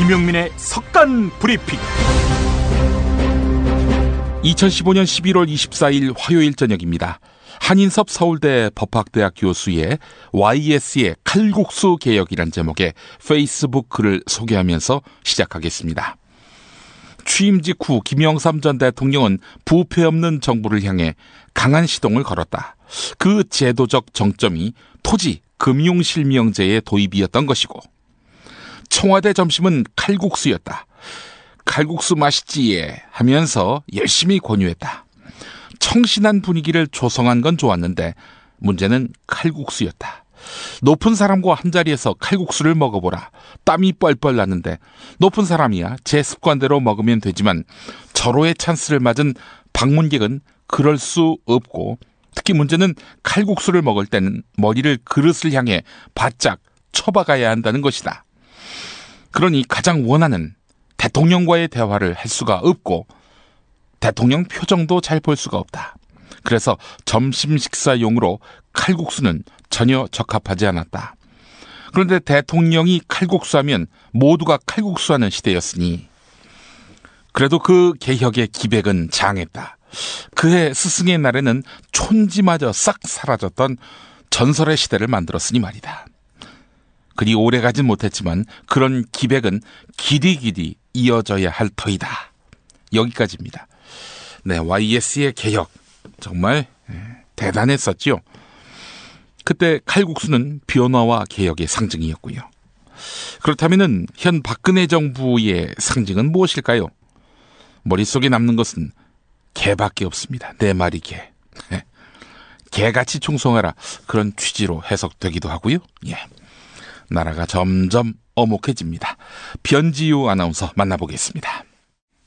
김용민의 석간 브리핑. 2015년 11월 24일 화요일 저녁입니다. 한인섭 서울대 법학대학 교수의 YS의 칼국수 개혁이란 제목의 페이스북 글을 소개하면서 시작하겠습니다. 취임 직후 김영삼 전 대통령은 부패 없는 정부를 향해 강한 시동을 걸었다. 그 제도적 정점이 토지 금융실명제의 도입이었던 것이고, 청와대 점심은 칼국수였다. 칼국수 맛있지 하면서 열심히 권유했다. 청신한 분위기를 조성한 건 좋았는데 문제는 칼국수였다. 높은 사람과 한자리에서 칼국수를 먹어보라. 땀이 뻘뻘 나는데 높은 사람이야 제 습관대로 먹으면 되지만 절호의 찬스를 맞은 방문객은 그럴 수 없고, 특히 문제는 칼국수를 먹을 때는 머리를 그릇을 향해 바짝 쳐박아야 한다는 것이다. 그러니 가장 원하는 대통령과의 대화를 할 수가 없고 대통령 표정도 잘 볼 수가 없다. 그래서 점심 식사용으로 칼국수는 전혀 적합하지 않았다. 그런데 대통령이 칼국수하면 모두가 칼국수하는 시대였으니 그래도 그 개혁의 기백은 장했다. 그해 스승의 날에는 촌지마저 싹 사라졌던 전설의 시대를 만들었으니 말이다. 그리 오래가진 못했지만 그런 기백은 길이 이어져야 할 터이다. 여기까지입니다. 네, YS의 개혁 정말 대단했었죠. 그때 칼국수는 변화와 개혁의 상징이었고요. 그렇다면 현 박근혜 정부의 상징은 무엇일까요? 머릿속에 남는 것은 개밖에 없습니다. 내 말이 개. 개같이 충성하라, 그런 취지로 해석되기도 하고요. 나라가 점점 어목해집니다. 변지유 아나운서 만나보겠습니다.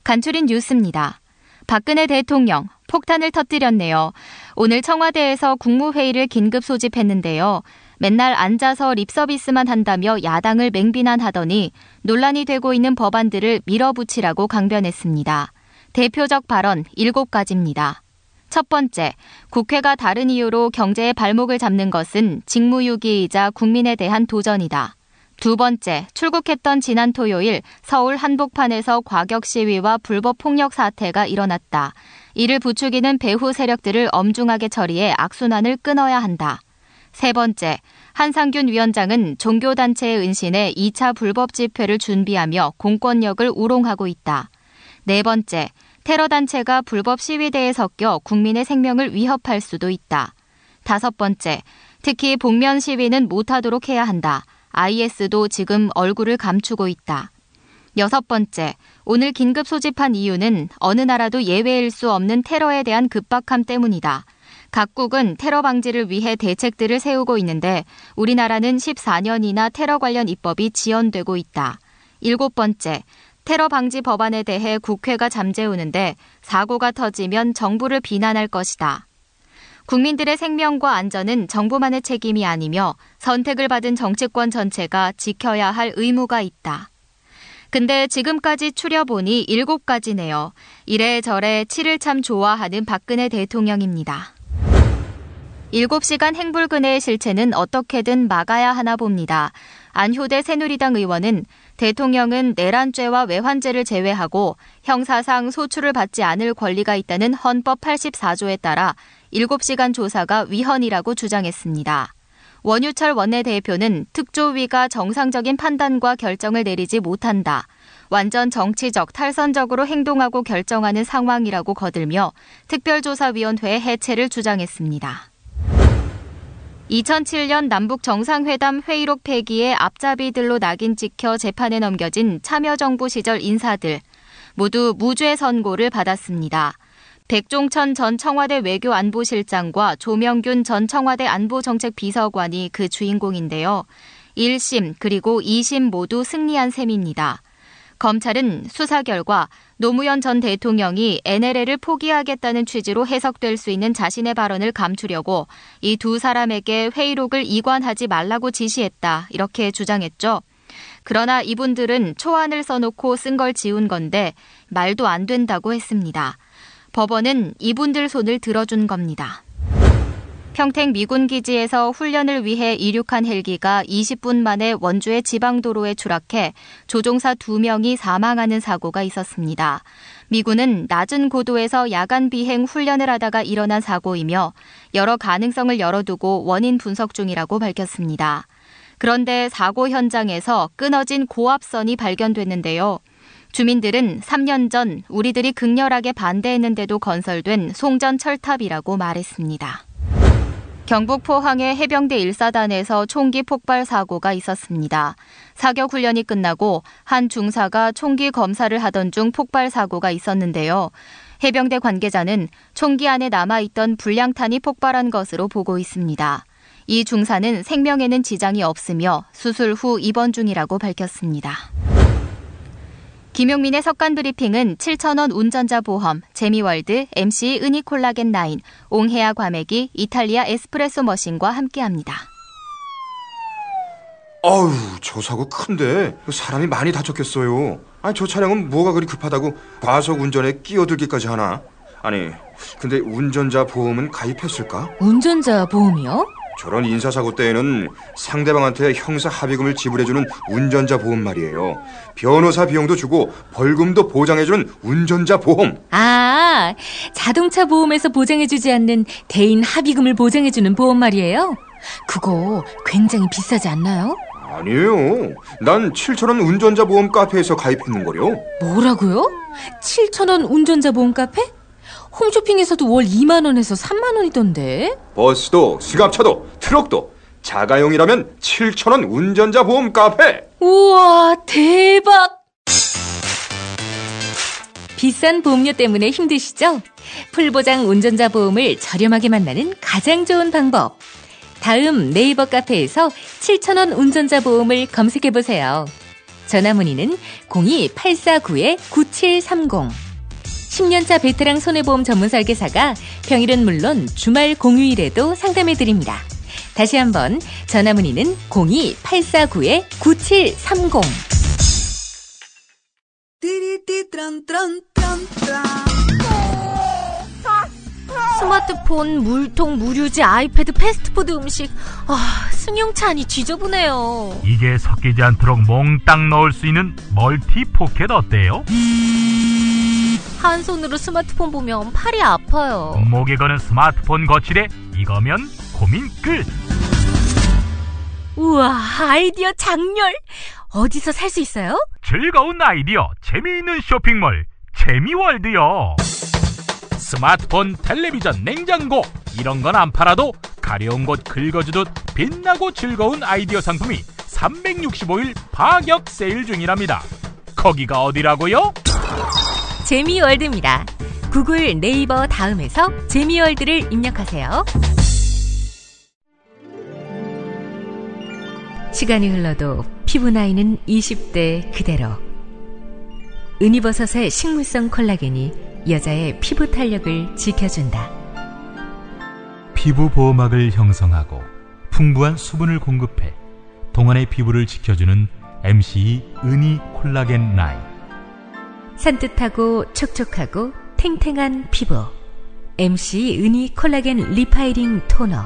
간추린 뉴스입니다. 박근혜 대통령 폭탄을 터뜨렸네요. 오늘 청와대에서 국무회의를 긴급 소집했는데요. 맨날 앉아서 립서비스만 한다며 야당을 맹비난하더니 논란이 되고 있는 법안들을 밀어붙이라고 강변했습니다. 대표적 발언 7가지입니다. 첫 번째, 국회가 다른 이유로 경제의 발목을 잡는 것은 직무유기이자 국민에 대한 도전이다. 두 번째, 출국했던 지난 토요일 서울 한복판에서 과격 시위와 불법 폭력 사태가 일어났다. 이를 부추기는 배후 세력들을 엄중하게 처리해 악순환을 끊어야 한다. 세 번째, 한상균 위원장은 종교단체의 은신에 2차 불법 집회를 준비하며 공권력을 우롱하고 있다. 네 번째, 테러단체가 불법 시위대에 섞여 국민의 생명을 위협할 수도 있다. 다섯 번째, 특히 복면 시위는 못하도록 해야 한다. IS도 지금 얼굴을 감추고 있다. 여섯 번째, 오늘 긴급 소집한 이유는 어느 나라도 예외일 수 없는 테러에 대한 급박함 때문이다. 각국은 테러 방지를 위해 대책들을 세우고 있는데 우리나라는 14년이나 테러 관련 입법이 지연되고 있다. 일곱 번째, 테러 방지 법안에 대해 국회가 잠재우는데 사고가 터지면 정부를 비난할 것이다. 국민들의 생명과 안전은 정부만의 책임이 아니며 선택을 받은 정치권 전체가 지켜야 할 의무가 있다. 근데 지금까지 추려보니 7가지네요. 이래저래 치를 참 좋아하는 박근혜 대통령입니다. 7시간 행불근해의 실체는 어떻게든 막아야 하나 봅니다. 안효대 새누리당 의원은 대통령은 내란죄와 외환죄를 제외하고 형사상 소출을 받지 않을 권리가 있다는 헌법 84조에 따라 7시간 조사가 위헌이라고 주장했습니다. 원유철 원내대표는 특조위가 정상적인 판단과 결정을 내리지 못한다. 완전 정치적, 탈선적으로 행동하고 결정하는 상황이라고 거들며 특별조사위원회 해체를 주장했습니다. 2007년 남북 정상회담 회의록 폐기에 앞잡이들로 낙인 찍혀 재판에 넘겨진 참여정부 시절 인사들 모두 무죄 선고를 받았습니다. 백종천 전 청와대 외교안보실장과 조명균 전 청와대 안보정책비서관이 그 주인공인데요. 1심 그리고 2심 모두 승리한 셈입니다. 검찰은 수사 결과 노무현 전 대통령이 NLL을 포기하겠다는 취지로 해석될 수 있는 자신의 발언을 감추려고 이 두 사람에게 회의록을 이관하지 말라고 지시했다, 이렇게 주장했죠. 그러나 이분들은 초안을 써놓고 쓴 걸 지운 건데 말도 안 된다고 했습니다. 법원은 이분들 손을 들어준 겁니다. 평택 미군 기지에서 훈련을 위해 이륙한 헬기가 20분 만에 원주의 지방도로에 추락해 조종사 2명이 사망하는 사고가 있었습니다. 미군은 낮은 고도에서 야간 비행 훈련을 하다가 일어난 사고이며 여러 가능성을 열어두고 원인 분석 중이라고 밝혔습니다. 그런데 사고 현장에서 끊어진 고압선이 발견됐는데요. 주민들은 3년 전 우리들이 극렬하게 반대했는데도 건설된 송전 철탑이라고 말했습니다. 경북 포항의 해병대 1사단에서 총기 폭발 사고가 있었습니다. 사격 훈련이 끝나고 한 중사가 총기 검사를 하던 중 폭발 사고가 있었는데요. 해병대 관계자는 총기 안에 남아있던 불량탄이 폭발한 것으로 보고 있습니다. 이 중사는 생명에는 지장이 없으며 수술 후 입원 중이라고 밝혔습니다. 김용민의 석간 브리핑은 7,000원 운전자 보험, 재미월드, MC 은이콜라겐 9, 옹해야 과메기, 이탈리아 에스프레소 머신과 함께합니다. 아우, 저 사고 큰데 사람이 많이 다쳤겠어요. 아니, 저 차량은 뭐가 그리 급하다고 과속 운전에 끼어들기까지 하나? 아니, 근데 운전자 보험은 가입했을까? 운전자 보험이요? 저런 인사사고 때에는 상대방한테 형사 합의금을 지불해주는 운전자 보험 말이에요. 변호사 비용도 주고 벌금도 보장해주는 운전자 보험. 아, 자동차 보험에서 보장해주지 않는 대인 합의금을 보장해주는 보험 말이에요? 그거 굉장히 비싸지 않나요? 아니에요. 난 7,000원 운전자 보험 카페에서 가입했는걸요. 뭐라고요? 7,000원 운전자 보험 카페? 홈쇼핑에서도 월 2만 원에서 3만 원이던데. 버스도 승합차도 트럭도 자가용이라면 7,000원 운전자 보험 카페. 우와, 대박. 비싼 보험료 때문에 힘드시죠? 풀보장 운전자 보험을 저렴하게 만나는 가장 좋은 방법. 다음 네이버 카페에서 7,000원 운전자 보험을 검색해보세요. 전화문의는 02-849-9730. 10년차 베테랑 손해보험 전문 설계사가 평일은 물론 주말 공휴일에도 상담해드립니다. 다시 한번 전화문의는 02-849-9730. 스마트폰, 물통, 무료지, 아이패드, 패스트푸드 음식. 승용차니 지저분해요. 이게 섞이지 않도록 몽땅 넣을 수 있는 멀티 포켓 어때요? 한 손으로 스마트폰 보면 팔이 아파요. 목에 거는 스마트폰 거치대 이거면 고민 끝. 우와, 아이디어 장렬. 어디서 살 수 있어요? 즐거운 아이디어, 재미있는 쇼핑몰 재미월드요. 스마트폰, 텔레비전, 냉장고 이런 건 안 팔아도 가려운 곳 긁어주듯 빛나고 즐거운 아이디어 상품이 365일 파격 세일 중이랍니다. 거기가 어디라고요? 재미월드입니다. 구글, 네이버 다음에서 재미월드를 입력하세요. 시간이 흘러도 피부 나이는 20대 그대로. 은이버섯의 식물성 콜라겐이 여자의 피부 탄력을 지켜준다. 피부 보호막을 형성하고 풍부한 수분을 공급해 동안의 피부를 지켜주는 MCE 은이 콜라겐 9. 산뜻하고 촉촉하고 탱탱한 피부. MCE 은이 콜라겐 리파이링 토너.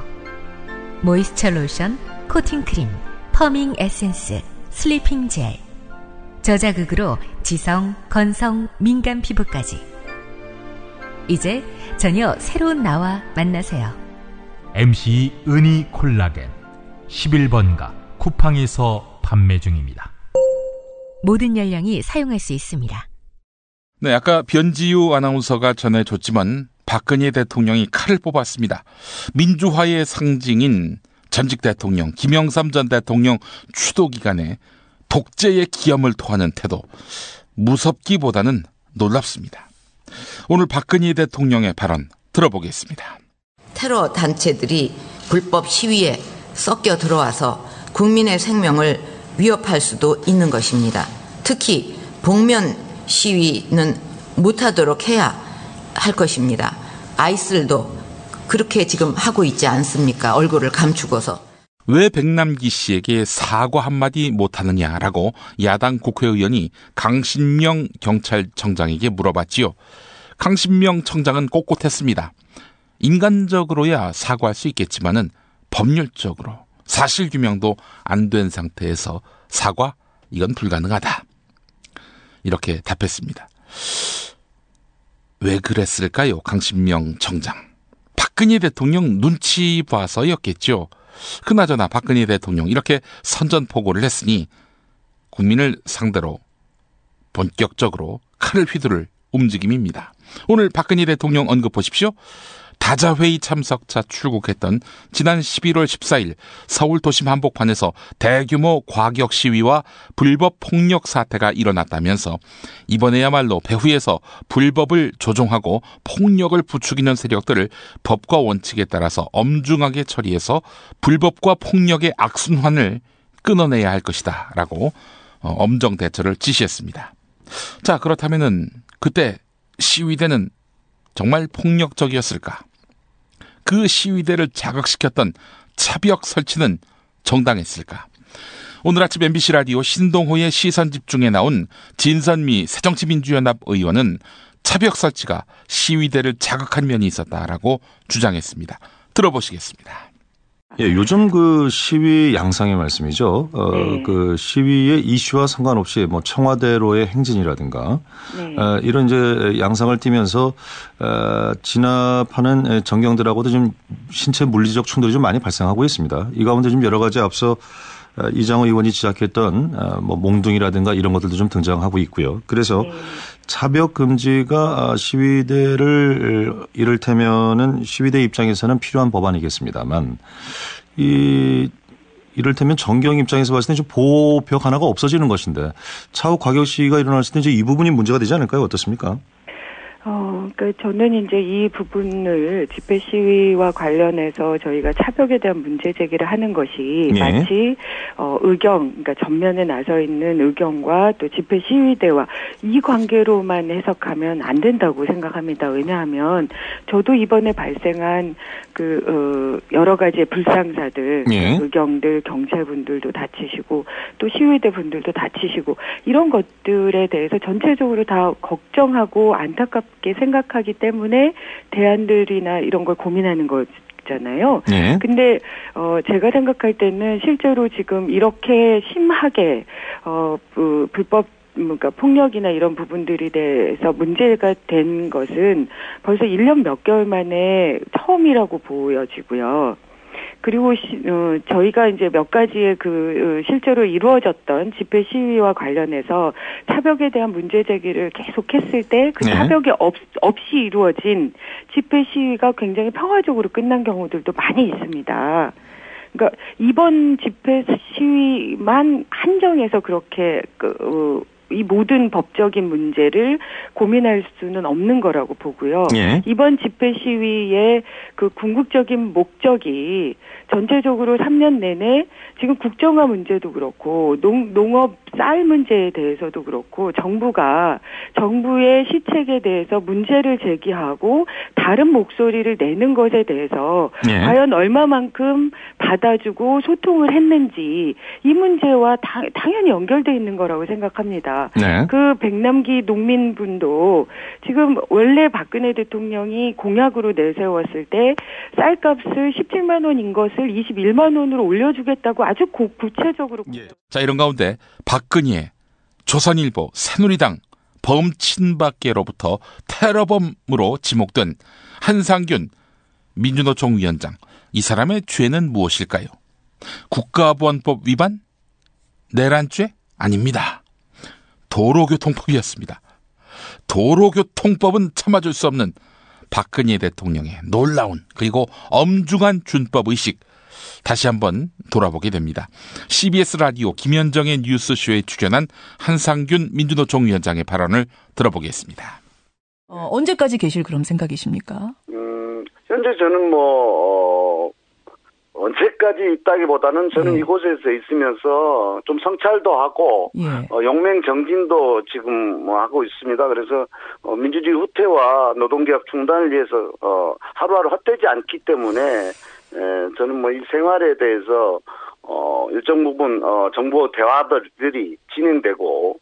모이스처 로션, 코팅 크림, 퍼밍 에센스, 슬리핑 젤. 저자극으로 지성, 건성, 민감 피부까지. 이제 전혀 새로운 나와 만나세요. MCE 은이 콜라겐 11번가 쿠팡에서 판매 중입니다. 모든 연령이 사용할 수 있습니다. 네, 아까 변지유 아나운서가 전해줬지만 박근혜 대통령이 칼을 뽑았습니다. 민주화의 상징인 전직 대통령 김영삼 전 대통령 추도 기간에 독재의 기염을 토하는 태도, 무섭기보다는 놀랍습니다. 오늘 박근혜 대통령의 발언 들어보겠습니다. 테러 단체들이 불법 시위에 섞여 들어와서 국민의 생명을 위협할 수도 있는 것입니다. 특히 복면 시위는 못하도록 해야 할 것입니다. 아이슬도 그렇게 지금 하고 있지 않습니까? 얼굴을 감추고서. 왜 백남기 씨에게 사과 한마디 못하느냐라고 야당 국회의원이 강신명 경찰청장에게 물어봤지요. 강신명 청장은 꼿꼿했습니다. 인간적으로야 사과할 수 있겠지만은 법률적으로 사실규명도 안 된 상태에서 사과? 이건 불가능하다. 이렇게 답했습니다. 왜 그랬을까요? 강신명 청장. 박근혜 대통령 눈치 봐서였겠죠. 그나저나 박근혜 대통령 이렇게 선전포고를 했으니 국민을 상대로 본격적으로 칼을 휘두를 움직임입니다. 오늘 박근혜 대통령 언급 보십시오. 다자회의 참석차 출국했던 지난 11월 14일 서울 도심 한복판에서 대규모 과격 시위와 불법 폭력 사태가 일어났다면서 이번에야말로 배후에서 불법을 조종하고 폭력을 부추기는 세력들을 법과 원칙에 따라서 엄중하게 처리해서 불법과 폭력의 악순환을 끊어내야 할 것이다 라고 엄정 대처를 지시했습니다. 자, 그렇다면은 그때 시위대는 정말 폭력적이었을까? 그 시위대를 자극시켰던 차벽 설치는 정당했을까? 오늘 아침 MBC 라디오 신동호의 시선집중에 나온 진선미 새정치민주연합 의원은 차벽 설치가 시위대를 자극한 면이 있었다라고 주장했습니다. 들어보시겠습니다. 예, 요즘 그 시위 양상의 말씀이죠. 그 시위의 이슈와 상관없이 뭐 청와대로의 행진이라든가 이런 이제 양상을 띠면서 진압하는 정경들하고도 좀 신체 물리적 충돌이 좀 많이 발생하고 있습니다. 이 가운데 좀 여러 가지 앞서 이장호 의원이 지적했던 뭐 몽둥이라든가 이런 것들도 좀 등장하고 있고요. 그래서 차벽 금지가 시위대를 이를테면은 시위대 입장에서는 필요한 법안이겠습니다만 이를테면 정경 입장에서 봤을 때 좀 보호벽 하나가 없어지는 것인데 차후 과격 시위가 일어났을 때 이제 이 부분이 문제가 되지 않을까요? 어떻습니까? 그러니까 저는 이제 이 부분을 집회 시위와 관련해서 저희가 차벽에 대한 문제 제기를 하는 것이 마치 의경, 그러니까 전면에 나서 있는 의경과 또 집회 시위대와 이 관계로만 해석하면 안 된다고 생각합니다. 왜냐하면 저도 이번에 발생한 여러 가지의 불상사들, 의경들, 경찰분들도 다치시고 또 시위대 분들도 다치시고 이런 것들에 대해서 전체적으로 다 걱정하고 안타깝게 생각하기 때문에 대안들이나 이런 걸 고민하는 거잖아요. 근데 제가 생각할 때는 실제로 지금 이렇게 심하게 불법 그러니까 폭력이나 이런 부분들에 대해서 문제가 된 것은 벌써 1년 몇 개월 만에 처음이라고 보여지고요. 그리고 저희가 이제 몇 가지의 실제로 이루어졌던 집회 시위와 관련해서 차벽에 대한 문제 제기를 계속했을 때 그 차벽이 없이 이루어진 집회 시위가 굉장히 평화적으로 끝난 경우들도 많이 있습니다. 그러니까 이번 집회 시위만 한정해서 그렇게 이 모든 법적인 문제를 고민할 수는 없는 거라고 보고요. 이번 집회 시위의 그 궁극적인 목적이 전체적으로 3년 내내 지금 국정화 문제도 그렇고 농업 쌀 문제에 대해서도 그렇고 정부의 시책에 대해서 문제를 제기하고 다른 목소리를 내는 것에 대해서 과연 얼마만큼 받아주고 소통을 했는지 이 문제와 당연히 연결되어 있는 거라고 생각합니다. 그 백남기 농민분도 지금 원래 박근혜 대통령이 공약으로 내세웠을 때 쌀값을 17만 원인 것을 21만 원으로 올려주겠다고 아주 구체적으로. 자, 이런 가운데 박근혜, 조선일보, 새누리당 범친박계로부터 테러범으로 지목된 한상균 민주노총 위원장. 이 사람의 죄는 무엇일까요? 국가보안법 위반? 내란죄? 아닙니다. 도로교통법이었습니다. 도로교통법은 참아줄 수 없는 박근혜 대통령의 놀라운 그리고 엄중한 준법의식 다시 한번 돌아보게 됩니다. CBS 라디오 김현정의 뉴스쇼에 출연한 한상균 민주노총 위원장의 발언을 들어보겠습니다. 언제까지 계실 그런 생각이십니까? 현재 저는 언제까지 있다기보다는 저는 이곳에서 있으면서 좀 성찰도 하고 용맹 정진도 지금 하고 있습니다. 그래서 민주주의 후퇴와 노동개혁 중단을 위해서 하루하루 헛되지 않기 때문에 저는 이 생활에 대해서 일정 부분 정부 대화들이 진행되고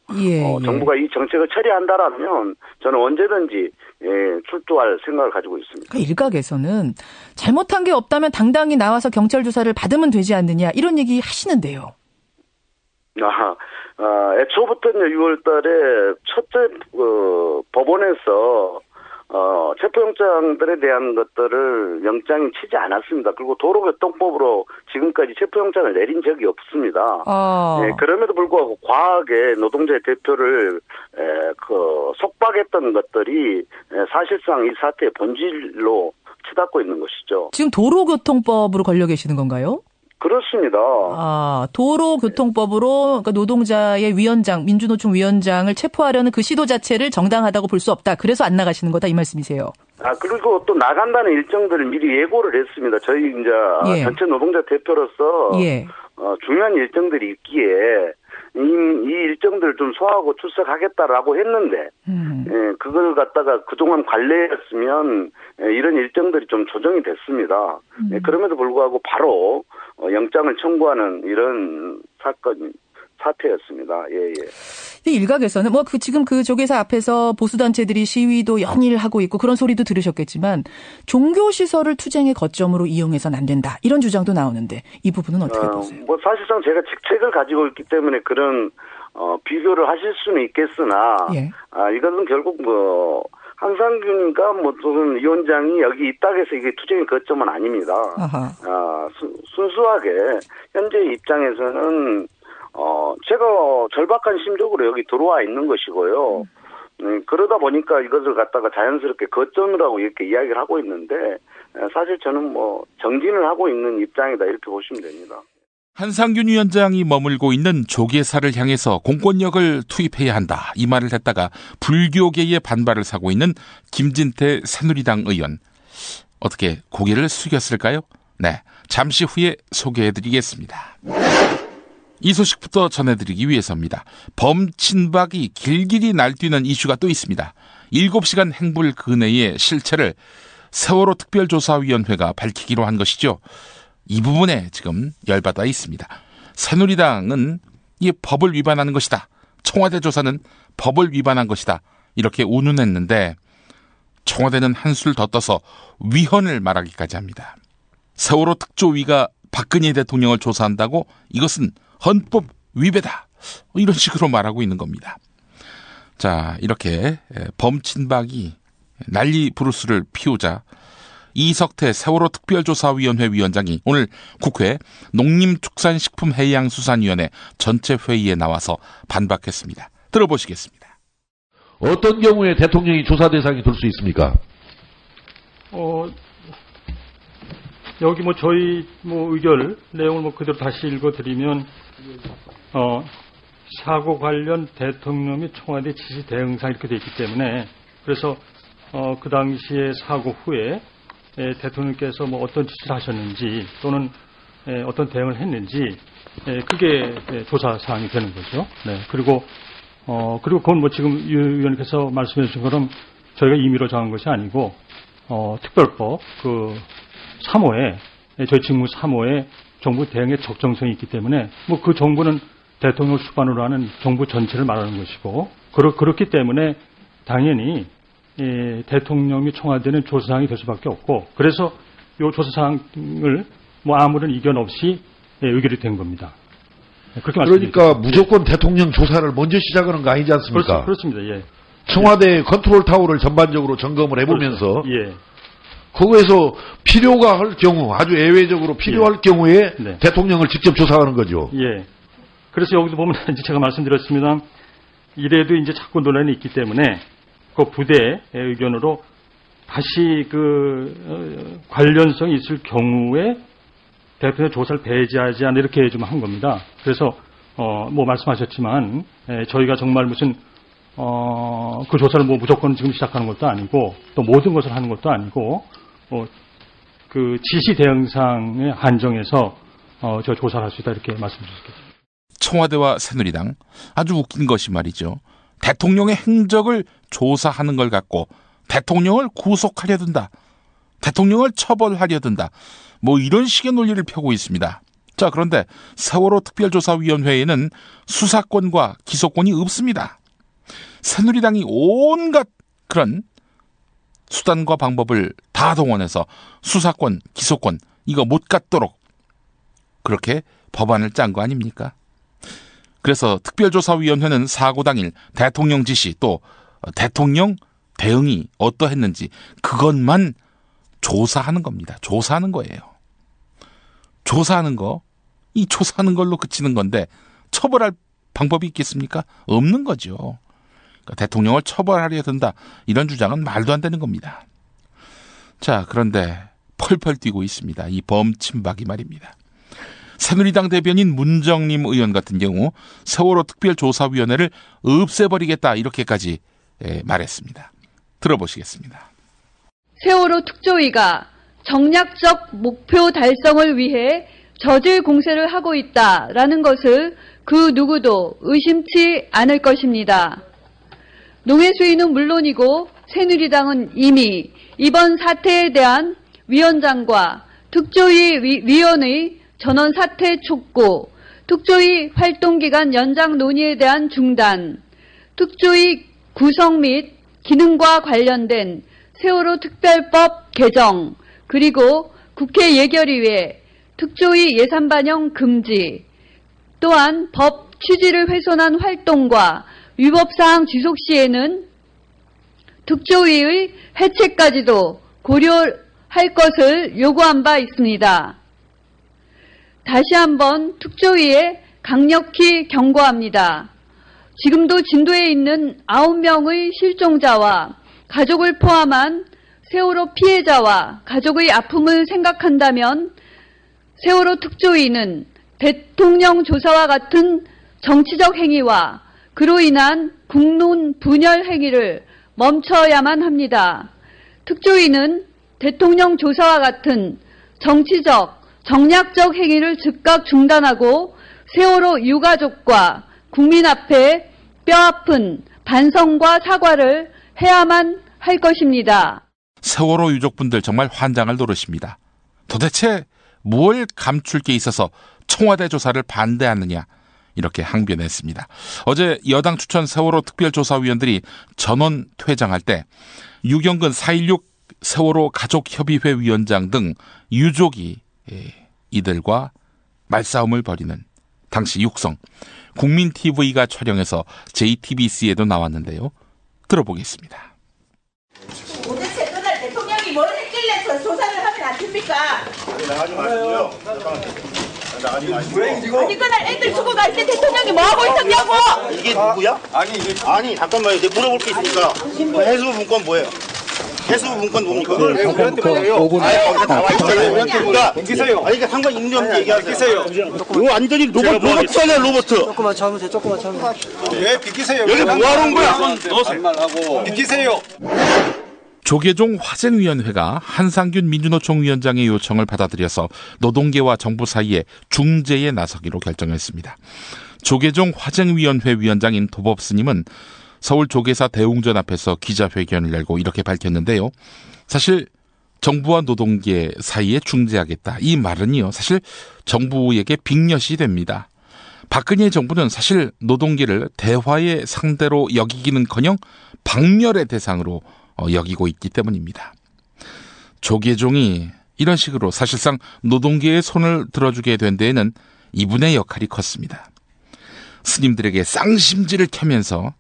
정부가 이 정책을 처리한다라면 저는 언제든지 출두할 생각을 가지고 있습니다. 그러니까 일각에서는 잘못한 게 없다면 당당히 나와서 경찰 조사를 받으면 되지 않느냐 이런 얘기 하시는데요. 애초부터 6월 달에 첫째 법원에서 체포영장들에 대한 것들을 영장이 치지 않았습니다. 그리고 도로교통법으로 지금까지 체포영장을 내린 적이 없습니다. 그럼에도 불구하고 과하게 노동자의 대표를 속박했던 것들이 사실상 이 사태의 본질로 치닫고 있는 것이죠. 지금 도로교통법으로 걸려 계시는 건가요? 그렇습니다. 도로교통법으로 그러니까 노동자의 위원장, 민주노총 위원장을 체포하려는 그 시도 자체를 정당하다고 볼 수 없다. 그래서 안 나가시는 거다 이 말씀이세요. 그리고 또 나간다는 일정들을 미리 예고를 했습니다. 저희 이제 전체 노동자 대표로서 중요한 일정들이 있기에 이 일정들을 좀 소화하고 출석하겠다라고 했는데 그걸 갖다가 그동안 관례였으면 이런 일정들이 좀 조정이 됐습니다. 그럼에도 불구하고 바로 영장을 청구하는 이런 사태였습니다. 일각에서는 지금 그 조계사 앞에서 보수단체들이 시위도 연일 하고 있고 그런 소리도 들으셨겠지만 종교시설을 투쟁의 거점으로 이용해서는 안 된다. 이런 주장도 나오는데 이 부분은 어떻게 보세요? 사실상 제가 직책을 가지고 있기 때문에 그런 비교를 하실 수는 있겠으나 이것은 결국 한상균과 또는 위원장이 여기 있다고 해서 이게 투쟁의 거점은 아닙니다. 순수하게 현재 입장에서는 제가 절박한 심적으로 여기 들어와 있는 것이고요. 그러다 보니까 이것을 갖다가 자연스럽게 거점이라고 이렇게 이야기를 하고 있는데 사실 저는 정진을 하고 있는 입장이다 이렇게 보시면 됩니다. 한상균 위원장이 머물고 있는 조계사를 향해서 공권력을 투입해야 한다. 이 말을 했다가 불교계의 반발을 사고 있는 김진태 새누리당 의원. 어떻게 고개를 숙였을까요? 네, 잠시 후에 소개해드리겠습니다. 이 소식부터 전해드리기 위해서입니다. 범친박이 길길이 날뛰는 이슈가 또 있습니다. 7시간 행불 근해의 실체를 세월호 특별조사위원회가 밝히기로 한 것이죠. 이 부분에 지금 열받아 있습니다. 새누리당은 이 법을 위반하는 것이다. 청와대 조사는 법을 위반한 것이다. 이렇게 운운했는데 청와대는 한술 더 떠서 위헌을 말하기까지 합니다. 세월호 특조위가 박근혜 대통령을 조사한다고 이것은 헌법 위배다. 이런 식으로 말하고 있는 겁니다. 자, 이렇게 범친박이 난리 부르스를 피우자 이석태 세월호 특별조사위원회 위원장이 오늘 국회 농림축산식품해양수산위원회 전체 회의에 나와서 반박했습니다. 들어보시겠습니다. 어떤 경우에 대통령이 조사 대상이 될 수 있습니까? 여기 저희 의결 내용을 그대로 다시 읽어드리면 사고 관련 대통령 및 청와대 지시 대응상 이렇게 돼 있기 때문에 그래서 그 당시에 사고 후에 대통령께서 어떤 지시를 하셨는지 또는 어떤 대응을 했는지 그게 조사 사항이 되는 거죠. 네. 그리고 그건 지금 유 의원님께서 말씀해 주신 것처럼 저희가 임의로 정한 것이 아니고 특별법 3호에 저희 직무 3호에 정부 대응의 적정성이 있기 때문에 그 정부는 대통령을 수반으로 하는 정부 전체를 말하는 것이고 그렇기 때문에 당연히 대통령 및 청와대는 조사사항이 될 수밖에 없고 그래서 이 조사사항을 아무런 이견 없이 의결이 된 겁니다. 그렇게 그러니까 무조건 대통령 조사를 먼저 시작하는 거 아니지 않습니까? 그렇습니다. 예. 청와대 컨트롤 타워를 전반적으로 점검을 해보면서 그렇죠. 거기에서 필요가 할 경우 아주 예외적으로 필요할 경우에 대통령을 직접 조사하는 거죠. 예. 그래서 여기도 보면 이제 제가 말씀드렸습니다. 이래도 이제 자꾸 논란이 있기 때문에 그 부대의 의견으로 다시 관련성이 있을 경우에 대통령 조사를 배제하지 않아 이렇게 좀 한 겁니다. 그래서 말씀하셨지만 저희가 정말 무슨 그 조사를 무조건 지금 시작하는 것도 아니고 또 모든 것을 하는 것도 아니고 그 지시 대응상에 한정해서 저 조사를 할 수 있다 이렇게 말씀드리겠습니다. 청와대와 새누리당 아주 웃긴 것이 말이죠. 대통령의 행적을 조사하는 걸 갖고 대통령을 구속하려 든다. 대통령을 처벌하려 든다. 이런 식의 논리를 펴고 있습니다. 자, 그런데 세월호 특별조사위원회에는 수사권과 기소권이 없습니다. 새누리당이 온갖 그런 수단과 방법을 다 동원해서 수사권, 기소권 이거 못 갖도록 그렇게 법안을 짠 거 아닙니까? 그래서 특별조사위원회는 사고 당일 대통령 지시 또 대통령 대응이 어떠했는지 그것만 조사하는 겁니다. 조사하는 거예요. 조사하는 거, 이 조사하는 걸로 그치는 건데 처벌할 방법이 있겠습니까? 없는 거죠. 그러니까 대통령을 처벌하려 든다. 이런 주장은 말도 안 되는 겁니다. 자, 그런데 펄펄 뛰고 있습니다. 이 범친박이 말입니다. 새누리당 대변인 문정림 의원 같은 경우 세월호 특별조사위원회를 없애버리겠다 이렇게까지 말했습니다. 들어보시겠습니다. 세월호 특조위가 정략적 목표 달성을 위해 저질 공세를 하고 있다라는 것을 그 누구도 의심치 않을 것입니다. 농해수위는 물론이고 새누리당은 이미 이번 사태에 대한 위원장과 특조위 위원의 전원 사퇴 촉구, 특조위 활동기간 연장 논의에 대한 중단, 특조위 구성 및 기능과 관련된 세월호 특별법 개정, 그리고 국회 예결위에 특조위 예산 반영 금지, 또한 법 취지를 훼손한 활동과 위법사항 지속 시에는 특조위의 해체까지도 고려할 것을 요구한 바 있습니다. 다시 한번 특조위에 강력히 경고합니다. 지금도 진도에 있는 9명의 실종자와 가족을 포함한 세월호 피해자와 가족의 아픔을 생각한다면 세월호 특조위는 대통령 조사와 같은 정치적 행위와 그로 인한 국론 분열 행위를 멈춰야만 합니다. 특조위는 대통령 조사와 같은 정치적, 정략적 행위를 즉각 중단하고 세월호 유가족과 국민 앞에 뼈아픈 반성과 사과를 해야만 할 것입니다. 세월호 유족분들 정말 환장할 노릇입니다. 도대체 뭘 감출 게 있어서 청와대 조사를 반대하느냐 이렇게 항변했습니다. 어제 여당 추천 세월호 특별조사위원들이 전원 퇴장할 때 유경근 4.16 세월호 가족협의회 위원장 등 유족이 이들과 말싸움을 벌이는 당시 육성 국민TV가 촬영해서 JTBC에도 나왔는데요. 들어보겠습니다. 도대체 그날 대통령이 뭘 했길래 저 조사를 하면 안 됩니까? 나가지 마시고요. 나가지 마시고. 아니 그날 애들 주고 갈 때 대통령이 뭐 하고 있었냐고? 이게 누구야? 아니 잠깐만요. 내가 물어볼 게 있으니까. 해수부 문건 뭐예요? 해수부 문건 뭡니까? 그걸 왜 우리한테 물어요? 거기서 나와 있잖아요. 우리한테 물어요. 넘기세요. 아니 그러니까 상관 있는 없는 얘기하세요. 넘기세요. 이거 완전히 로봇이야 로봇. 조금만 참으세요. 왜 비키세요? 여기 뭐 하러 온 거야? 넣으세요. 비키세요. 조계종 화쟁위원회가 한상균 민주노총 위원장의 요청을 받아들여서 노동계와 정부 사이에 중재에 나서기로 결정했습니다. 조계종 화쟁위원회 위원장인 도법스님은 서울 조계사 대웅전 앞에서 기자회견을 열고 이렇게 밝혔는데요. 사실 정부와 노동계 사이에 중재하겠다. 이 말은요. 사실 정부에게 빅엿이 됩니다. 박근혜 정부는 사실 노동계를 대화의 상대로 여기기는커녕 박멸의 대상으로 여기고 있기 때문입니다. 조계종이 이런 식으로 사실상 노동계의 손을 들어주게 된 데에는 이분의 역할이 컸습니다. 스님들에게 쌍심지를 켜면서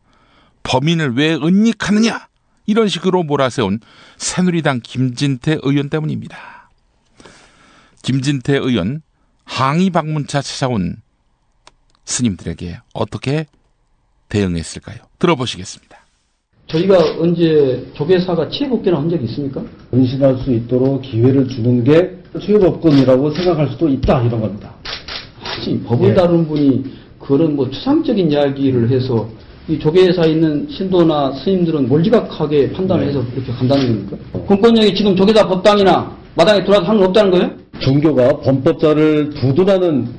범인을 왜 은닉하느냐 이런 식으로 몰아세운 새누리당 김진태 의원 때문입니다. 김진태 의원 항의 방문차 찾아온 스님들에게 어떻게 대응했을까요? 들어보시겠습니다. 저희가 언제 조계사가 취해복귀를 한 적이 있습니까? 은신할 수 있도록 기회를 주는 게 취해복권이라고 생각할 수도 있다 이런 겁니다. 아니 법을 다루는 분이 그런 뭐 추상적인 이야기를 해서 이 조계사에 있는 신도나 스님들은 몰지각하게 판단을 해서 그렇게 간다는 겁니까? 공권력이 지금 조계사 법당이나 마당에 들어와서 하는 거 없다는 거예요? 종교가 범법자를 두둔하는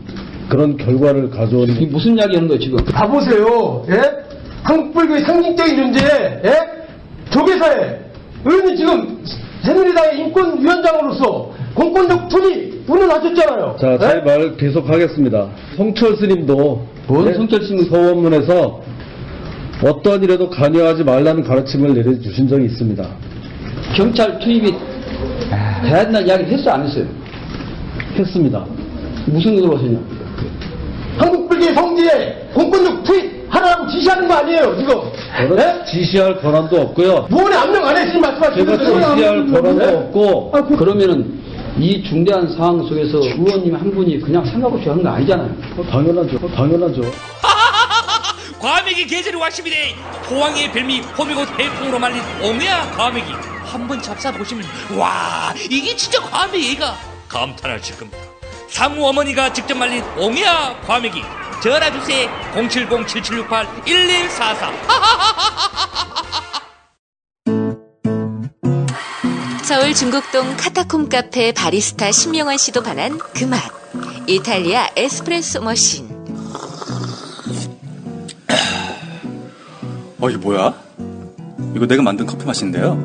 그런 결과를 가져온 이게 무슨 이야기 하는 거예요 지금? 봐보세요. 예? 한국불교의 상징적인 존재, 예? 조계사에 의원이 지금 새누리당의 인권위원장으로서 공권력 분을 하셨잖아요. 자, 제 말 계속하겠습니다. 성철 스님도 성철 스님 서원문에서 어떠한 일에도 관여하지 말라는 가르침을 내려주신 적이 있습니다. 경찰 투입이 해야 된다는 이야기를 했어요, 안 했어요? 했습니다. 무슨 의도로 하셨냐? 한국불교의 성지에 공권력 투입하라고 지시하는 거 아니에요, 지금? 저는 지시할 권한도 없고요. 무언의 압력 안 했으니 말씀하시는 제가 지시할 권한도 없고. 그러면은 이 중대한 상황 속에서 의원님 한 분이 그냥 생각 없이 하는 거 아니잖아요. 당연하죠. 과메기 계절이 왔습니다. 호황의 별미 호미곶 태풍으로 말린 옹야 과메기 한번 잡숴보시면 와 이게 진짜 과메기가 감탄하실 겁니다. 사무 어머니가 직접 말린 옹야 과메기 전화주세요. 070-7768-1144. 서울 중곡동 카타콤 카페 바리스타 신명환 씨도 반한 그 맛. 이탈리아 에스프레소 머신. 이게 뭐야? 이거 내가 만든 커피 맛인데요.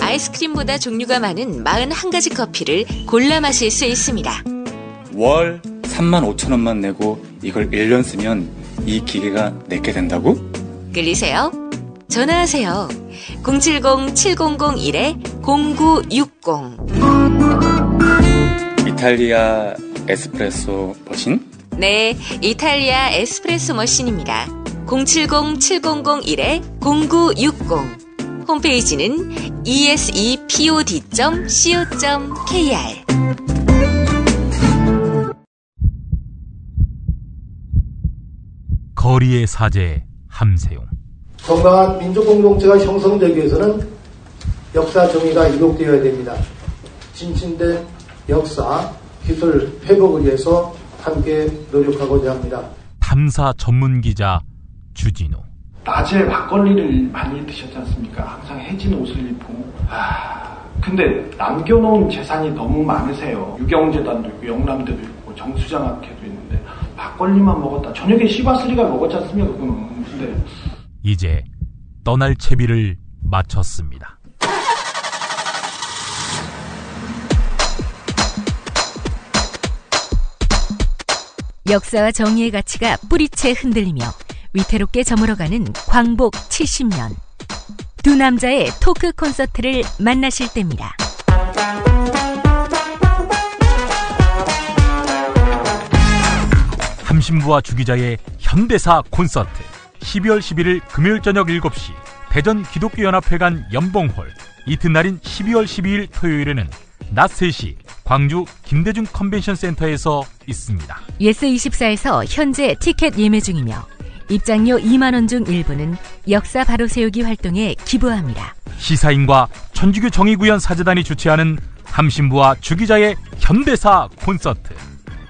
아이스크림보다 종류가 많은 41가지 커피를 골라 마실 수 있습니다. 월 35,000원만 내고 이걸 1년 쓰면 이 기계가 내게 된다고? 끌리세요? 전화하세요. 070-701-0960. 이탈리아 에스프레소 머신? 네, 이탈리아 에스프레소 머신입니다. 070-7001-0960. 홈페이지는 esepod.co.kr. 거리의 사제 함세용. 건강한 민족공동체가 형성되기 위해서는 역사 정의가 이룩되어야 됩니다. 진신된 역사, 기술 회복을 위해서 함께 노력하고자 합니다. 탐사 전문기자 주진우. 낮에 막걸리를 많이 드셨지 않습니까? 항상 해진 옷을 입고. 근데 남겨놓은 재산이 너무 많으세요. 유경재단도 있고 영남대도 있고 정수장학회도 있는데 막걸리만 먹었다. 저녁에 시바스리가 먹었지 않습니까? 그거는. 근데 이제 떠날 채비를 마쳤습니다. 역사와 정의의 가치가 뿌리채 흔들리며 위태롭게 저물어가는 광복 70년. 두 남자의 토크 콘서트를 만나실 때입니다. 함신부와 주기자의 현대사 콘서트 12월 11일 금요일 저녁 7시 대전 기독교연합회관 연봉홀, 이튿날인 12월 12일 토요일에는 낮 3시 광주 김대중 컨벤션 센터에서 있습니다. 예스24에서 현재 티켓 예매 중이며 입장료 2만 원 중 일부는 역사 바로 세우기 활동에 기부합니다. 시사인과 천주교 정의구현 사재단이 주최하는 함신부와 주기자의 현대사 콘서트,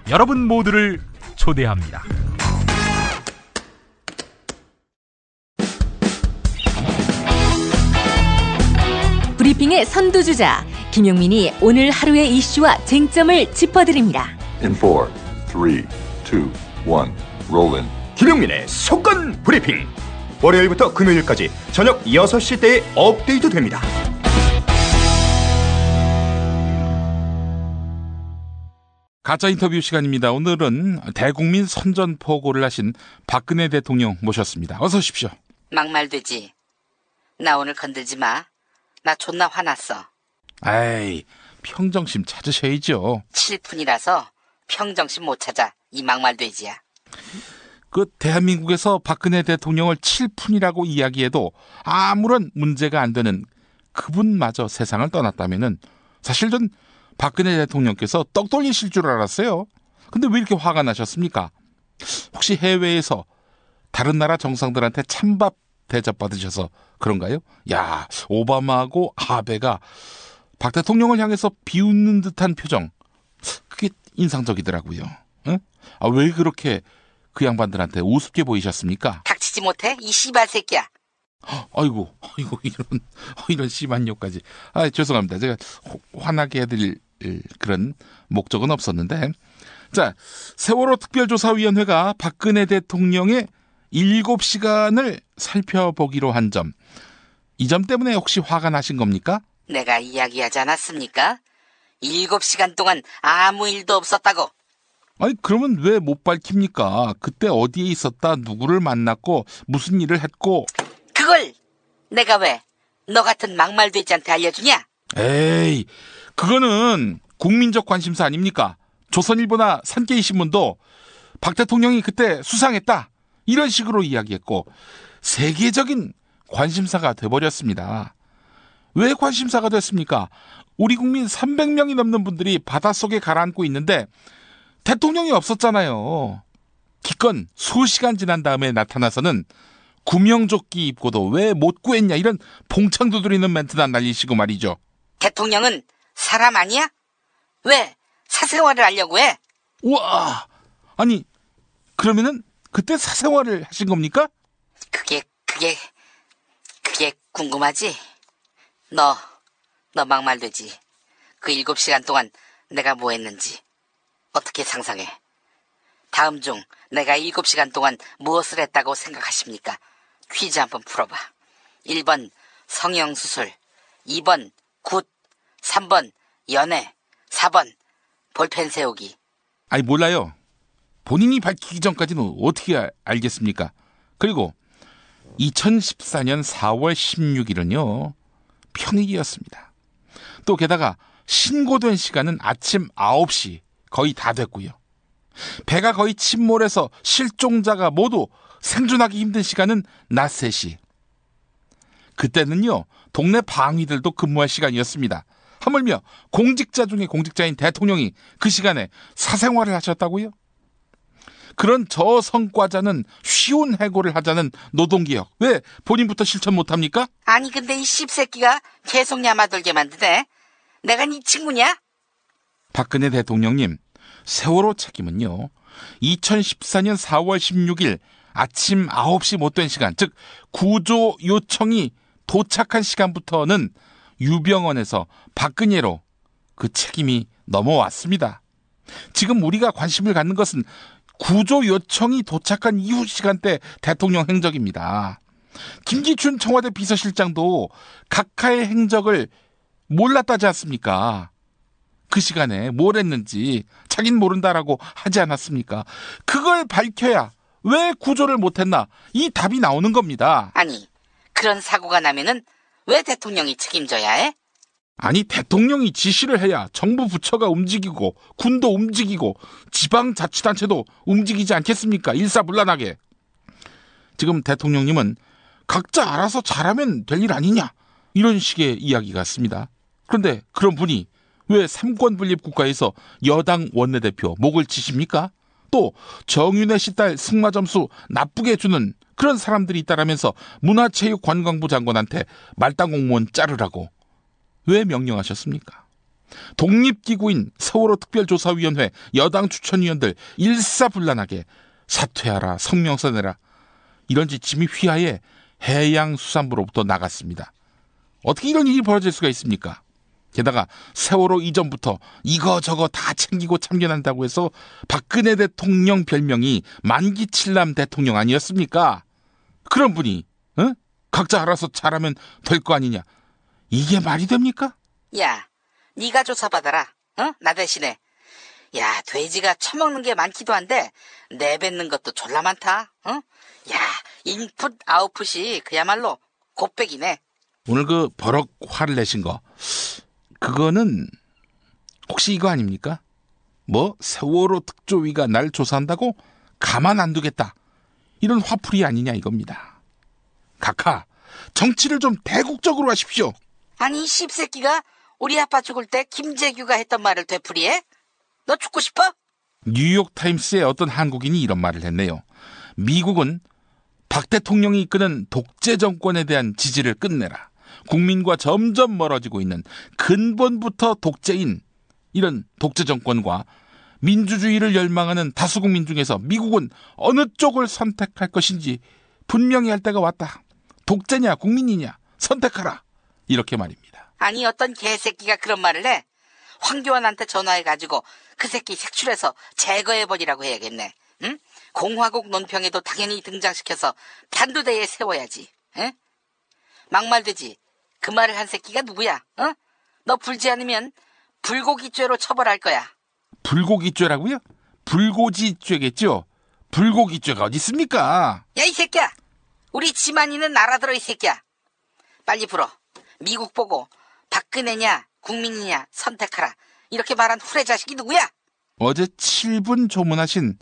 여러분 모두를 초대합니다. 브리핑의 선두주자 김용민이 오늘 하루의 이슈와 쟁점을 짚어드립니다. In 4, 3, 2, 1, roll in. 김용민의 속건 브리핑. 월요일부터 금요일까지 저녁 6시 때에 업데이트 됩니다. 가짜 인터뷰 시간입니다. 오늘은 대국민 선전포고를 하신 박근혜 대통령 모셨습니다. 어서 오십시오. 막말되지. 나 오늘 건들지 마. 나 존나 화났어. 아이, 평정심 찾으셔야죠. 7푼이라서 평정심 못 찾아. 이 막말돼지야. 그 대한민국에서 박근혜 대통령을 7푼이라고 이야기해도 아무런 문제가 안 되는 그분마저 세상을 떠났다면은 사실 전 박근혜 대통령께서 떡 돌리실 줄 알았어요. 근데 왜 이렇게 화가 나셨습니까? 혹시 해외에서 다른 나라 정상들한테 찬밥 대접받으셔서 그런가요? 야, 오바마하고 아베가 박 대통령을 향해서 비웃는 듯한 표정, 그게 인상적이더라고요. 응? 왜 그렇게 그 양반들한테 우습게 보이셨습니까? 닥치지 못해? 이 씨발 새끼야. 아이고, 이런 심한 욕까지. 죄송합니다. 제가 화나게 해드릴 그런 목적은 없었는데. 자, 세월호 이 점 때문에 혹시 화가 나신 겁니까? 내가 이야기하지 않았습니까? 7시간 동안 아무 일도 없었다고. 아니 그러면 왜 못 밝힙니까? 그때 어디에 있었다, 누구를 만났고 무슨 일을 했고. 그걸 내가 왜 너 같은 막말돼지한테 알려주냐? 에이, 그거는 국민적 관심사 아닙니까? 조선일보나 산케이신문도 박 대통령이 그때 수상했다, 이런 식으로 이야기했고 세계적인 관심사가 돼버렸습니다. 왜 관심사가 됐습니까? 우리 국민 300명이 넘는 분들이 바닷속에 가라앉고 있는데 대통령이 없었잖아요. 기껏 수시간 지난 다음에 나타나서는 구명조끼 입고도 왜 못 구했냐, 이런 봉창 두드리는 멘트나 날리시고 말이죠. 대통령은 사람 아니야? 왜 사생활을 알려고 해? 우와, 아니 그러면은 그때 사생활을 하신 겁니까? 그게 궁금하지? 너 막말되지. 그 7시간 동안 내가 뭐 했는지 어떻게 상상해? 다음 중 내가 7시간 동안 무엇을 했다고 생각하십니까? 퀴즈 한번 풀어봐. 1번 성형수술, 2번 굿, 3번 연애, 4번 볼펜 세우기. 아니 몰라요. 본인이 밝히기 전까지는 어떻게 알겠습니까? 그리고 2014년 4월 16일은요 평일이었습니다. 또 게다가 신고된 시간은 아침 9시 거의 다 됐고요. 배가 거의 침몰해서 실종자가 모두 생존하기 힘든 시간은 낮 3시. 그때는요 동네 방위들도 근무할 시간이었습니다. 하물며 공직자 중에 공직자인 대통령이 그 시간에 사생활을 하셨다고요? 그런 저성과자는 쉬운 해고를 하자는 노동개혁, 왜 본인부터 실천 못합니까? 아니 근데 이 씹새끼가 계속 야마돌게 만드네. 내가 네 친구냐? 박근혜 대통령님, 세월호 책임은요 2014년 4월 16일 아침 9시 못된 시간, 즉 구조 요청이 도착한 시간부터는 유병언에서 박근혜로 그 책임이 넘어왔습니다. 지금 우리가 관심을 갖는 것은 구조 요청이 도착한 이후 시간대 대통령 행적입니다. 김기춘 청와대 비서실장도 각하의 행적을 몰랐다지 않습니까? 그 시간에 뭘 했는지 자긴 모른다라고 하지 않았습니까? 그걸 밝혀야 왜 구조를 못했나, 이 답이 나오는 겁니다. 아니 그런 사고가 나면은 왜 대통령이 책임져야 해? 아니 대통령이 지시를 해야 정부 부처가 움직이고 군도 움직이고 지방자치단체도 움직이지 않겠습니까? 일사불란하게. 지금 대통령님은 각자 알아서 잘하면 될 일 아니냐, 이런 식의 이야기 같습니다. 그런데 그런 분이 왜 삼권분립국가에서 여당 원내대표 목을 치십니까? 또 정윤회 씨 딸 승마 점수 나쁘게 주는 그런 사람들이 있다라면서 문화체육관광부 장관한테 말단 공무원 자르라고 왜 명령하셨습니까? 독립기구인 세월호 특별조사위원회 여당 추천위원들 일사불란하게 사퇴하라, 성명서 내라, 이런 지침이 휘하에 해양수산부로부터 나갔습니다. 어떻게 이런 일이 벌어질 수가 있습니까? 게다가 세월호 이전부터 이거저거 다 챙기고 참견한다고 해서 박근혜 대통령 별명이 만기칠남 대통령 아니었습니까? 그런 분이 각자 알아서 잘하면 될 거 아니냐, 이게 말이 됩니까? 야, 네가 조사받아라. 나 대신에. 야, 돼지가 처먹는 게 많기도 한데 내뱉는 것도 졸라 많다. 야, 인풋 아웃풋이 그야말로 곱빼기네. 오늘 그 버럭 화를 내신 거, 그거는 혹시 이거 아닙니까? 뭐 세월호 특조위가 날 조사한다고 가만 안 두겠다, 이런 화풀이 아니냐 이겁니다. 각하, 정치를 좀 대국적으로 하십시오. 아니 이 씹새끼가 우리 아빠 죽을 때 김재규가 했던 말을 되풀이해? 너 죽고 싶어? 뉴욕타임스의 어떤 한국인이 이런 말을 했네요. 미국은 박 대통령이 이끄는 독재 정권에 대한 지지를 끝내라. 국민과 점점 멀어지고 있는 근본부터 독재인 이런 독재 정권과 민주주의를 열망하는 다수 국민 중에서 미국은 어느 쪽을 선택할 것인지 분명히 할 때가 왔다. 독재냐 국민이냐 선택하라, 이렇게 말입니다. 아니 어떤 개새끼가 그런 말을 해? 황교안한테 전화해가지고 그 새끼 색출해서 제거해버리라고 해야겠네. 응? 공화국 논평에도 당연히 등장시켜서 단두대에 세워야지. 응? 막말되지. 그 말을 한 새끼가 누구야? 어? 너 불지 않으면 불고기죄로 처벌할 거야. 불고기죄라고요? 불고지죄겠죠? 불고기죄가 어디 있습니까? 야, 이 새끼야. 우리 지만이는 알아들어, 이 새끼야. 빨리 불어. 미국 보고 박근혜냐 국민이냐 선택하라. 이렇게 말한 후레 자식이 누구야? 어제 7분 조문하신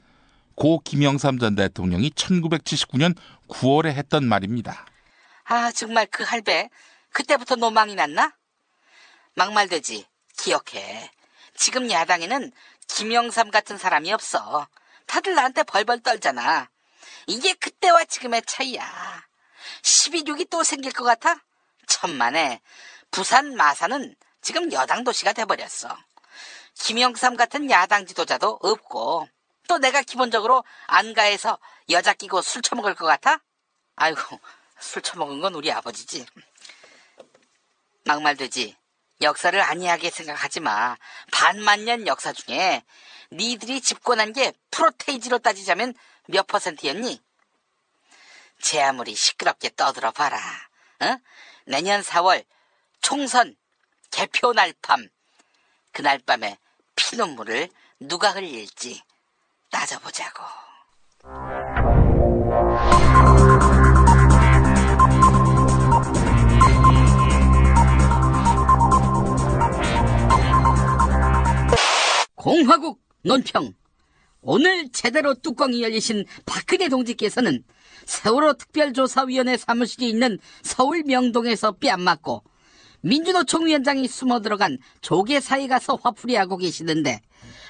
고 김영삼 전 대통령이 1979년 9월에 했던 말입니다. 아, 정말 그 할배 그때부터 노망이 났나? 막말되지. 기억해. 지금 야당에는 김영삼 같은 사람이 없어. 다들 나한테 벌벌 떨잖아. 이게 그때와 지금의 차이야. 12.6이 또 생길 것 같아? 천만에. 부산 마산은 지금 여당 도시가 돼버렸어. 김영삼 같은 야당 지도자도 없고, 또 내가 기본적으로 안가에서 여자 끼고 술 처먹을 것 같아? 아이고, 술 처먹은 건 우리 아버지지. 막말되지. 역사를 안이하게 생각하지 마. 반만년 역사 중에 니들이 집권한 게 프로테이지로 따지자면 몇 %였니? 제 아무리 시끄럽게 떠들어봐라. 어? 내년 4월 총선 개표 날 밤, 그날 밤에 피눈물을 누가 흘릴지 따져보자고. 공화국 논평. 오늘 제대로 뚜껑이 열리신 박근혜 동지께서는 세월호 특별조사위원회 사무실이 있는 서울 명동에서 뺨맞고 민주노총 위원장이 숨어들어간 조계사에 가서 화풀이하고 계시는데,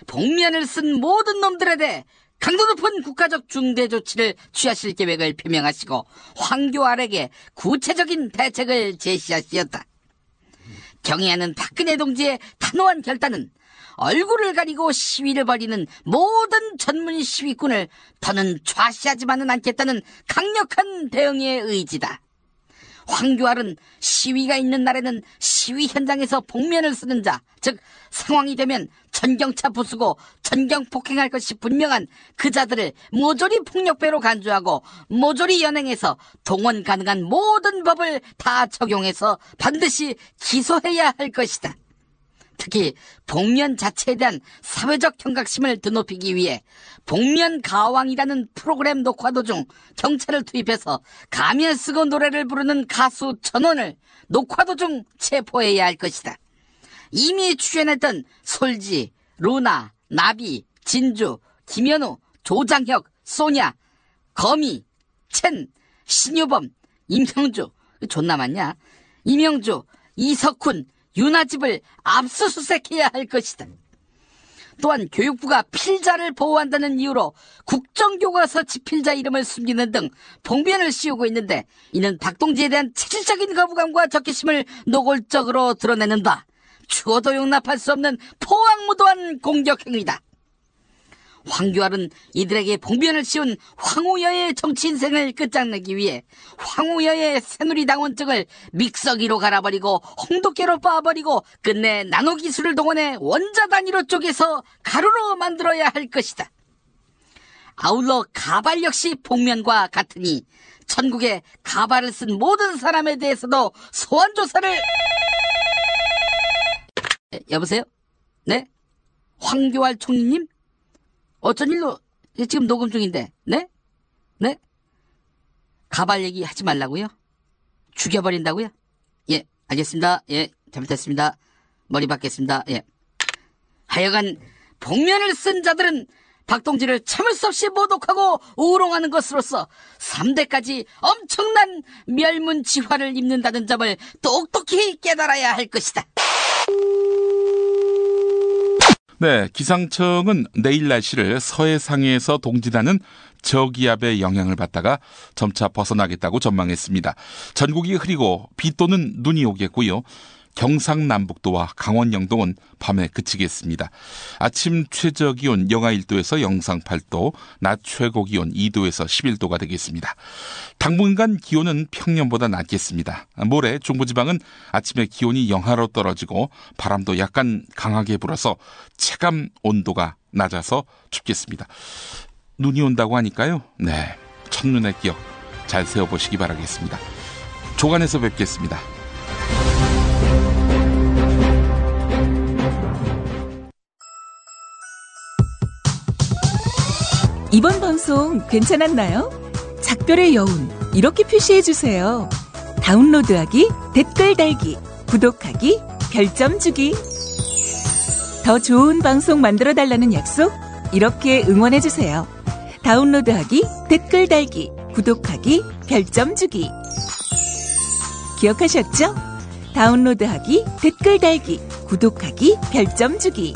복면을 쓴 모든 놈들에 대해 강도 높은 국가적 중대 조치를 취하실 계획을 표명하시고 황교안에게 구체적인 대책을 제시하시었다. 경애하는 박근혜 동지의 단호한 결단은 얼굴을 가리고 시위를 벌이는 모든 전문 시위꾼을 더는 좌시하지만은 않겠다는 강력한 대응의 의지다. 황교안은 시위가 있는 날에는 시위 현장에서 복면을 쓰는 자, 즉 상황이 되면 전경차 부수고 전경폭행할 것이 분명한 그 자들을 모조리 폭력배로 간주하고 모조리 연행해서 동원 가능한 모든 법을 다 적용해서 반드시 기소해야 할 것이다. 특히 복면 자체에 대한 사회적 경각심을 드높이기 위해 복면 가왕이라는 프로그램 녹화 도중 경찰을 투입해서 가면 쓰고 노래를 부르는 가수 전원을 녹화 도중 체포해야 할 것이다. 이미 출연했던 솔지, 루나, 나비, 진주, 김현우, 조장혁, 소냐, 거미, 첸, 신유범, 임형주, 존나 많냐? 임형주, 이석훈, 윤아집을 압수수색해야 할 것이다. 또한 교육부가 필자를 보호한다는 이유로 국정교과서 집필자 이름을 숨기는 등 봉변을 씌우고 있는데, 이는 박동지에 대한 체질적인 거부감과 적개심을 노골적으로 드러내는 바, 추호도 용납할 수 없는 포악무도한 공격행위다. 황교안은 이들에게 봉변을 씌운 황우여의 정치 인생을 끝장내기 위해 황우여의 새누리당원증을 믹서기로 갈아버리고 홍두깨로 빻아버리고 끝내 나노기술을 동원해 원자 단위로 쪼개서 가루로 만들어야 할 것이다. 아울러 가발 역시 복면과 같으니 전국에 가발을 쓴 모든 사람에 대해서도 소환조사를... 여보세요? 네? 황교안 총리님? 어쩐 일로 지금 녹음 중인데, 네? 네? 가발 얘기 하지 말라고요? 죽여버린다고요? 예, 알겠습니다. 예, 잘못했습니다. 머리 받겠습니다. 예. 하여간 복면을 쓴 자들은 박동지를 참을 수 없이 모독하고 우롱하는 것으로서 3대까지 엄청난 멸문지화를 입는다는 점을 똑똑히 깨달아야 할 것이다. 네, 기상청은 내일 날씨를 서해상에서 동진하는 저기압의 영향을 받다가 점차 벗어나겠다고 전망했습니다. 전국이 흐리고 비 또는 눈이 오겠고요. 경상남북도와 강원 영동은 밤에 그치겠습니다. 아침 최저기온 영하 1도에서 영상 8도, 낮 최고기온 2도에서 11도가 되겠습니다. 당분간 기온은 평년보다 낮겠습니다. 모레 중부지방은 아침에 기온이 영하로 떨어지고 바람도 약간 강하게 불어서 체감 온도가 낮아서 춥겠습니다. 눈이 온다고 하니까요. 네, 첫눈의 기억 잘 세워보시기 바라겠습니다. 조간에서 뵙겠습니다. 이번 방송 괜찮았나요? 작별의 여운 이렇게 표시해주세요. 다운로드하기, 댓글 달기, 구독하기, 별점 주기. 더 좋은 방송 만들어달라는 약속 이렇게 응원해주세요. 다운로드하기, 댓글 달기, 구독하기, 별점 주기. 기억하셨죠? 다운로드하기, 댓글 달기, 구독하기, 별점 주기.